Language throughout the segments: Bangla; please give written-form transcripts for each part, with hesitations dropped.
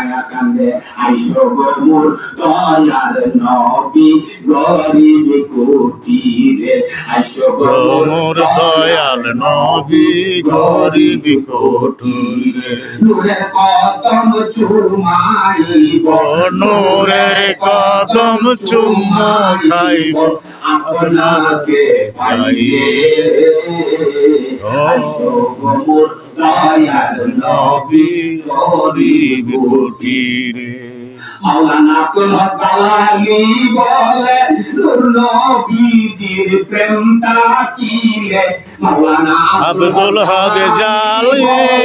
মায়া কান্দে আইসো গো মোর দয়াল নবী গরিব কুটিরে আইসো গো মোর দয়াল নবী গরিব কুটিরে নূরের কদম চুমাইব নূরের কদম চুম্মা খাইব আপনাকে পাইয়ে আইসো গো মোর দয়াল নবী গরিব কুটিরে মাওলানা কোন জালালি বলে নূর নবীজির প্রেম তাকিলে মাওলানা আব্দুল হক জালি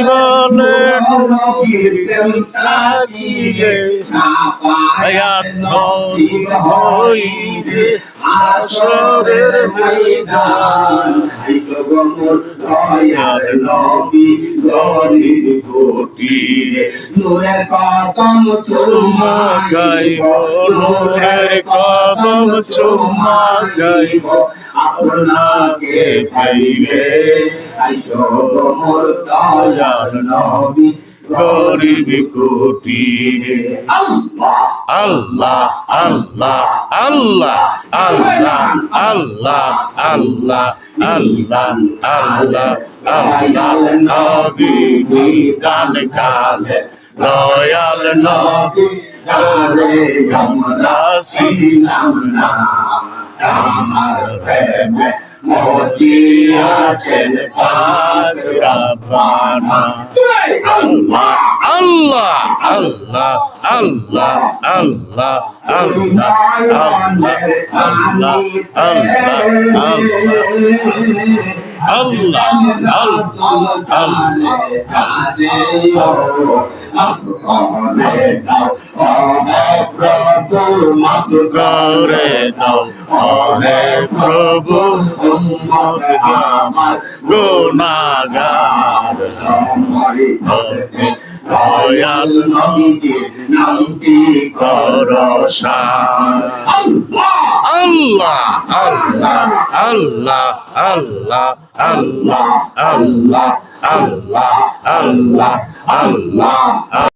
বলে নূর নবীর প্রেম তাকিলে সাফায়াত নসিব হইবে হাসরের ময়দান আইসো গো মোর দয়াল নবী গরিব কুটিরে নূরের কদম চুম্মা খাইব নূরের কদম চুম্মা খাইব আপনাকে পাইলে আইসো গো মোর দয়াল নবী গরিব কুটিরে আল্লাহ আল্লাহ আল্লাহ আল্লাহ আল্লাহ আল্লাহ আল্লাহ আল্লাহ আল্লাহ আল্লাহ নবী নিদান কালে দয়াল নবী জানে আমরা ছিলাম না আমার প্রেমে মজিয়াছেন পাক রব্বানা আল্লাহ আল্লাহ আল্লাহ আল্লাহ আল্লাহ আল্লাহ আল্লাহ আল্লাহ আল্লাহ করে দাও হে প্রভু উম্মত আমার গুনাহগার হতে দয়াল নবীজির নামটি করসা আল্লাহ আল্লাহ আল্লাহ আল্লাহ আল্লাহ আল্লাহ আল্লাহ আল্লাহ আল্লাহ